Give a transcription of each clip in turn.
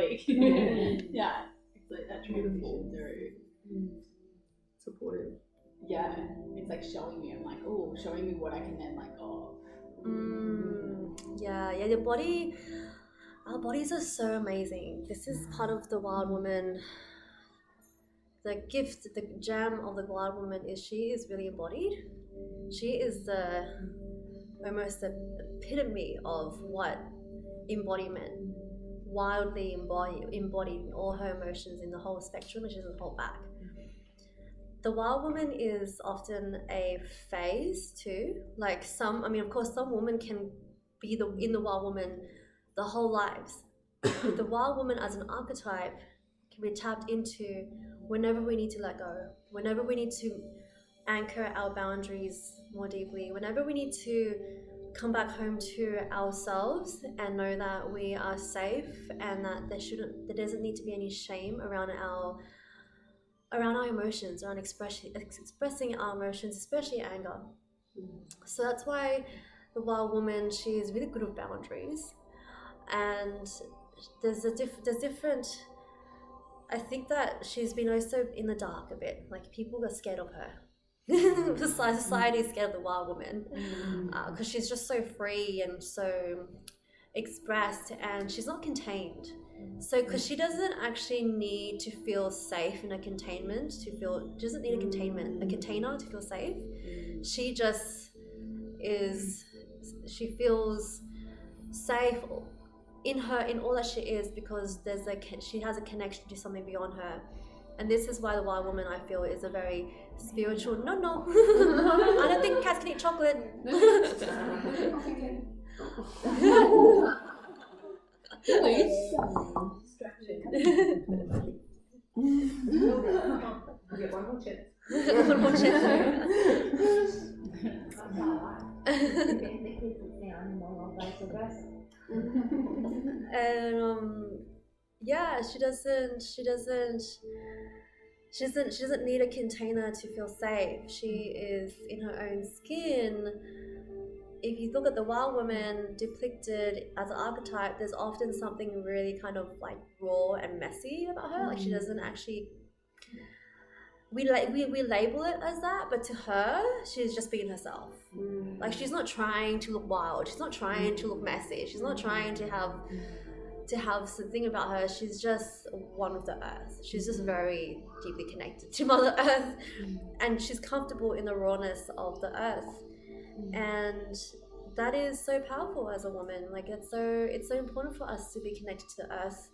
body. Yeah, it's like that transition through. Supportive. Yeah, it's like showing me. I'm like, oh, showing me what I can then let go of. Yeah, our bodies are so amazing. This is part of the wild woman. The gift, the gem of the wild woman is she is really embodied. She is almost the epitome of what embodiment, wildly embodied in all her emotions in the whole spectrum, and she doesn't hold back. The wild woman is often a phase too. Like of course, some women can be in the wild woman the whole lives. The wild woman as an archetype can be tapped into whenever we need to let go, whenever we need to anchor our boundaries more deeply, whenever we need to come back home to ourselves and know that we are safe and that there doesn't need to be any shame around our emotions, around expressing our emotions, especially anger. So that's why the wild woman, she is really good with boundaries, and there's different. I think that she's been also in the dark a bit. Like people are scared of her. Society is scared of the wild woman because she's just so free and so expressed, and she's not contained. So because she doesn't actually need to feel safe in a containment doesn't need a container to feel safe. She just she feels safe in all that she is, because she has a connection to something beyond her. And this is why the wild woman, I feel, is a very spiritual. No, I don't think cats can eat chocolate. You get one more chance. One more chance. And yeah, she doesn't need a container to feel safe. She is in her own skin. If you look at the wild woman depicted as an archetype, there's often something really kind of like raw and messy about her. Like she doesn't actually. We label it as that, but to her, she's just being herself. Like she's not trying to look wild. She's not trying to look messy. She's not trying to have something about her. She's just one with the earth. She's just very deeply connected to Mother Earth, and she's comfortable in the rawness of the earth. And that is so powerful as a woman. Like it's so important for us to be connected to the earth,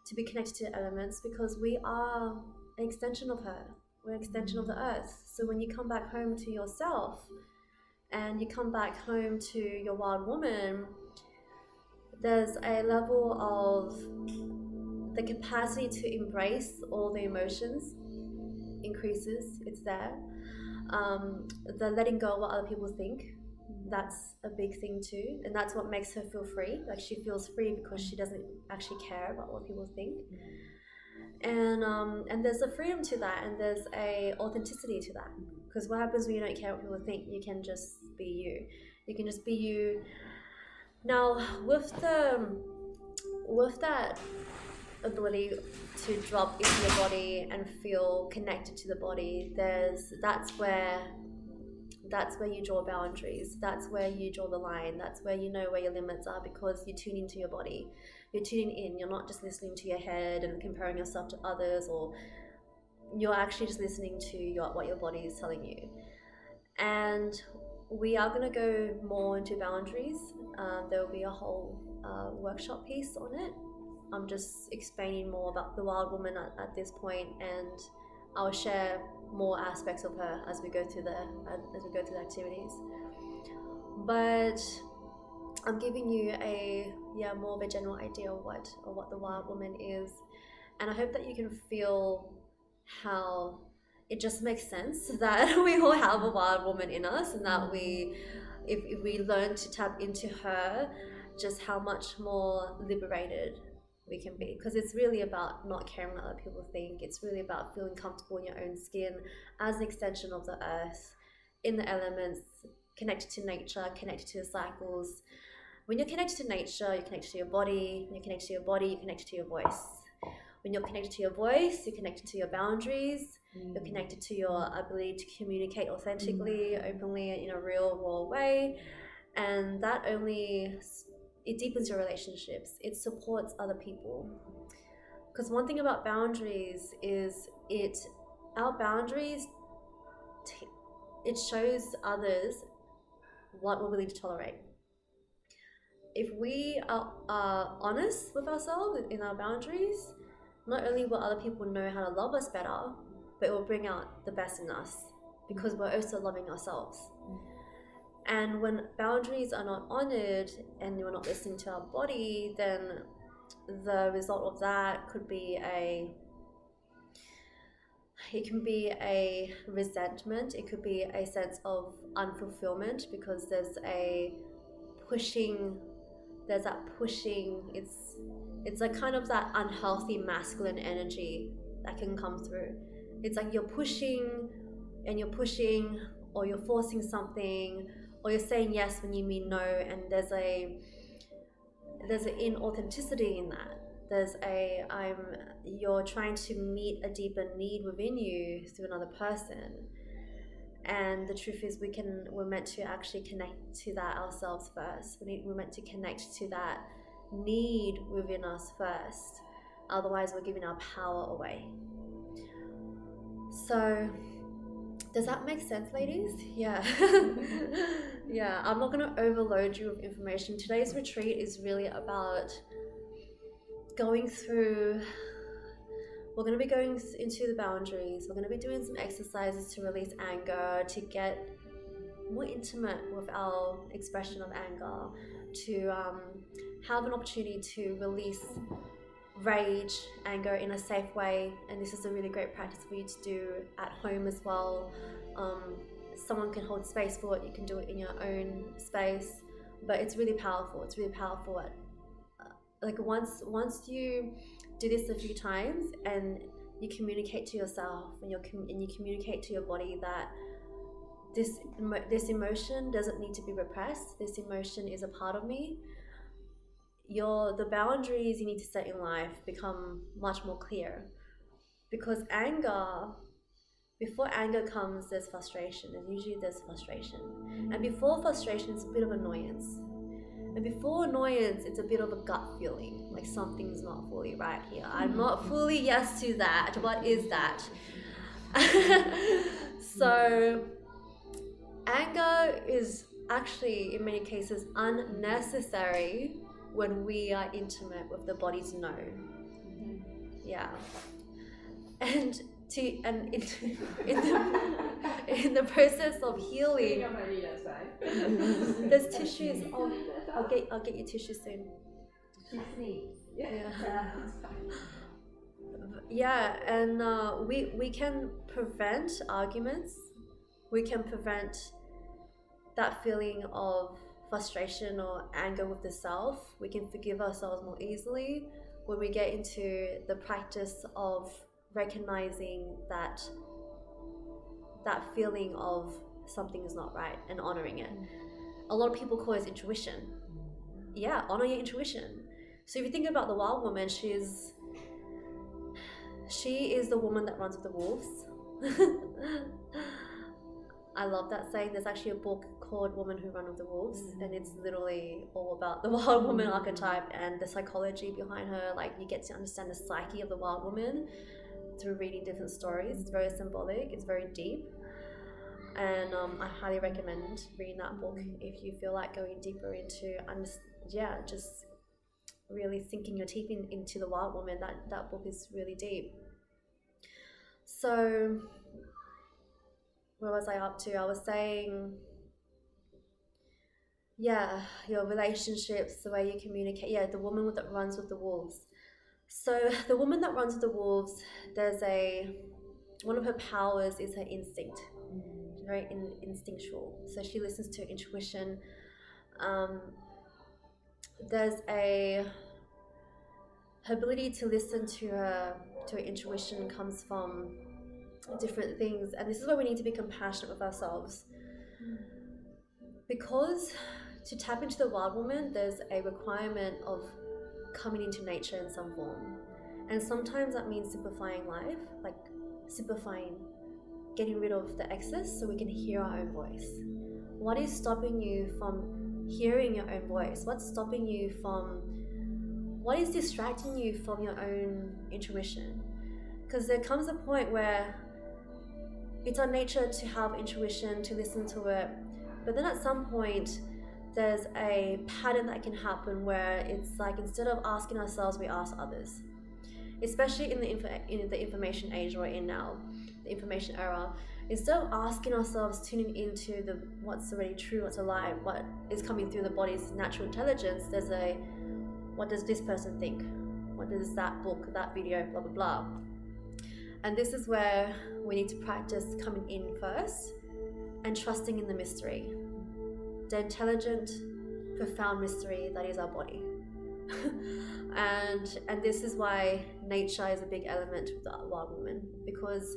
to be connected to the elements, because we are an extension of her. We're an extension of the earth. So when you come back home to yourself and you come back home to your wild woman, there's a level of the capacity to embrace all the emotions increases. It's there. The letting go of what other people think, that's a big thing too, and that's what makes her feel free. Like she feels free because she doesn't actually care about what people think. And there's a freedom to that, and there's a authenticity to that, because what happens when you don't care what people think? You can just be you can just be you. Now with that ability to drop into your body and feel connected to the body, that's where you draw boundaries. That's where you draw the line. That's where you know where your limits are, because you tune into your body. You're tuning in. You're not just listening to your head and comparing yourself to others, or you're actually just listening to what your body is telling you. And we are going to go more into boundaries. There will be a whole workshop piece on it. I'm just explaining more about the wild woman at this point, and I'll share more aspects of her as we go through the activities. But I'm giving you more of a general idea of what the wild woman is, and I hope that you can feel how it just makes sense that we all have a wild woman in us, and that if we learn to tap into her, just how much more liberated we can be. Because it's really about not caring what other people think. It's really about feeling comfortable in your own skin as an extension of the earth, in the elements, connected to nature, connected to the cycles, When you're connected to nature, you're connected to your body. When you're connected to your body, you're connected to your voice. When you're connected to your voice, you're connected to your boundaries. You're connected to your ability to communicate authentically, openly, in a real, raw way. And that it deepens your relationships. It supports other people. Because one thing about boundaries is our boundaries, it shows others what we're willing to tolerate. If we are honest with ourselves in our boundaries, not only will other people know how to love us better, but it will bring out the best in us because we're also loving ourselves. And when boundaries are not honored and we're not listening to our body, then the result of that could be a resentment. It could be a sense of unfulfillment because there's that pushing. It's like kind of that unhealthy masculine energy that can come through. It's like you're pushing, or you're forcing something, or you're saying yes when you mean no, and there's an inauthenticity in that. You're trying to meet a deeper need within you through another person. And the truth is we're meant to actually connect to that ourselves first. We're meant to connect to that need within us first. Otherwise we're giving our power away. So does that make sense, ladies? Yeah. Yeah, I'm not going to overload you with information. Today's retreat is really about we're going to be going into the boundaries. We're going to be doing some exercises to release anger, to get more intimate with our expression of anger, to have an opportunity to release rage, anger in a safe way. And this is a really great practice for you to do at home as well. Someone can hold space for it. You can do it in your own space, but it's really powerful. It's really powerful. Like once you do this a few times and you communicate to yourself and you communicate to your body that this emotion doesn't need to be repressed. This emotion is a part of me. The boundaries you need to set in life become much more clear, because before anger comes, there's frustration, and usually there's frustration, and before frustration is a bit of annoyance, and before annoyance it's a bit of a gut feeling like something's not fully right here. I'm not fully yes to that. What is that? So anger is actually in many cases unnecessary when we are intimate with the body's no. Yeah. And in the process of healing, there's tissues. I'll get you tissues soon. Yeah, and we can prevent arguments. We can prevent that feeling of frustration or anger with the self. We can forgive ourselves more easily when we get into the practice of recognizing that feeling of something is not right and honoring it. A lot of people call it intuition. Yeah, honor your intuition. So if you think about the wild woman, she is the woman that runs with the wolves. I love that saying. There's actually a book called Woman Who Run with the Wolves, and it's literally all about the wild woman archetype and the psychology behind her. Like, you get to understand the psyche of the wild woman through reading different stories. It's very symbolic, it's very deep, and I highly recommend reading that book if you feel like going deeper into just really sinking your teeth into the wild woman. That book is really deep. So where was I up to? I was saying, your relationships, the way you communicate. The woman that runs with the wolves. So the woman that runs with the wolves, one of her powers is her instinct. She's very instinctual. So she listens to her intuition. Her ability to listen to her intuition comes from different things, and this is where we need to be compassionate with ourselves, because to tap into the wild woman, there's a requirement of coming into nature in some form. And sometimes that means simplifying life, like simplifying, getting rid of the excess so we can hear our own voice. What is stopping you from hearing your own voice? What's stopping you from, what is distracting you from your own intuition? Because there comes a point where it's our nature to have intuition, to listen to it, but then at some point there's a pattern that can happen where it's like, instead of asking ourselves, we ask others. Especially in the information age we're in now, the information era, instead of asking ourselves, tuning into the what's already true, what's alive, what is coming through the body's natural intelligence, there's a, what does this person think? What does that book, that video, blah, blah, blah. And this is where we need to practice coming in first and trusting in the mystery, the intelligent, profound mystery that is our body. and this is why nature is a big element with the wild woman, because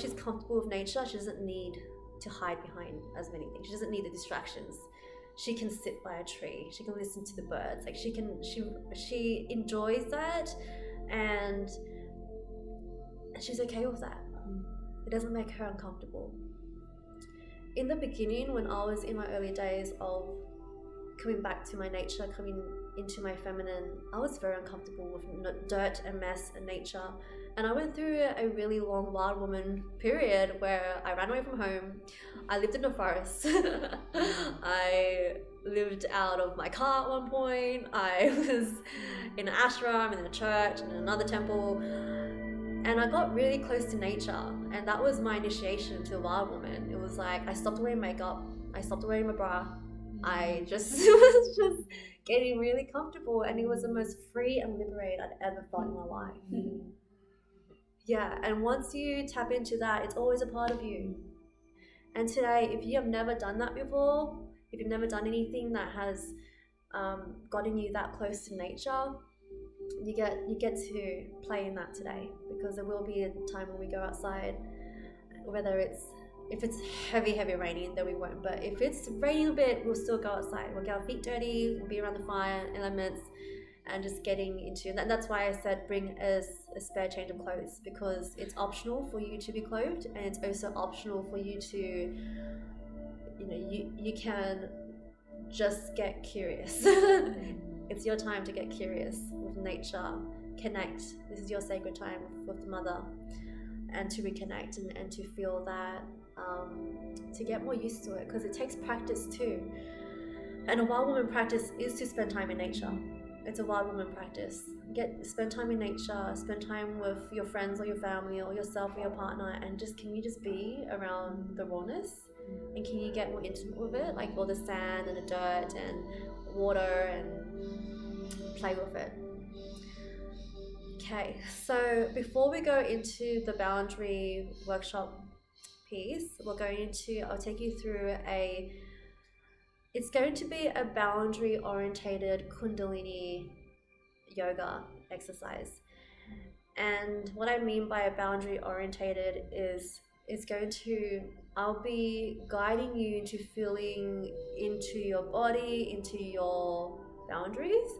she's comfortable with nature, she doesn't need to hide behind as many things. She doesn't need the distractions. She can sit by a tree, she can listen to the birds, like she enjoys that, and she's okay with that. It doesn't make her uncomfortable. In the beginning, when I was in my early days of coming back to my nature, coming into my feminine, I was very uncomfortable with dirt and mess and nature. And I went through a really long wild woman period where I ran away from home. I lived in a forest. I lived out of my car at one point. I was in an ashram, in a church, in another temple. And I got really close to nature. And that was my initiation to the wild woman. It was like, I stopped wearing makeup. I stopped wearing my bra. I just was just getting really comfortable, and it was the most free and liberated I'd ever felt in my life. Yeah, and once you tap into that, it's always a part of you. And today, if you have never done that before, if you've never done anything that has gotten you that close to nature, you get to play in that today, because there will be a time when we go outside, whether if it's heavy raining, then we won't. But if it's raining a bit, we'll still go outside. We'll get our feet dirty, we'll be around the fire elements, and just getting into that. And that's why I said bring a spare change of clothes, because it's optional for you to be clothed, and it's also optional for you to, you can just get curious. It's your time to get curious with nature, connect. This is your sacred time with the mother, and to reconnect and to feel that, to get more used to it, because it takes practice too. And a wild woman practice is to spend time in nature. It's a wild woman practice. Spend time in nature, spend time with your friends or your family or yourself or your partner, and can you just be around the rawness, and can you get more intimate with it, like all the sand and the dirt and water, and play with it. Okay, so before we go into the boundary workshop piece, I'll take you through it's going to be a boundary orientated Kundalini yoga exercise. And what I mean by a boundary orientated is I'll be guiding you into feeling into your body, into your boundaries,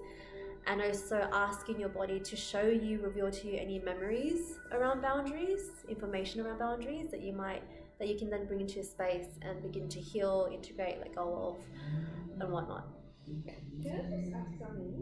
and also asking your body to reveal to you any memories around boundaries, information around boundaries that you can then bring into your space and begin to heal, integrate, let go of, and whatnot. Can I just ask something?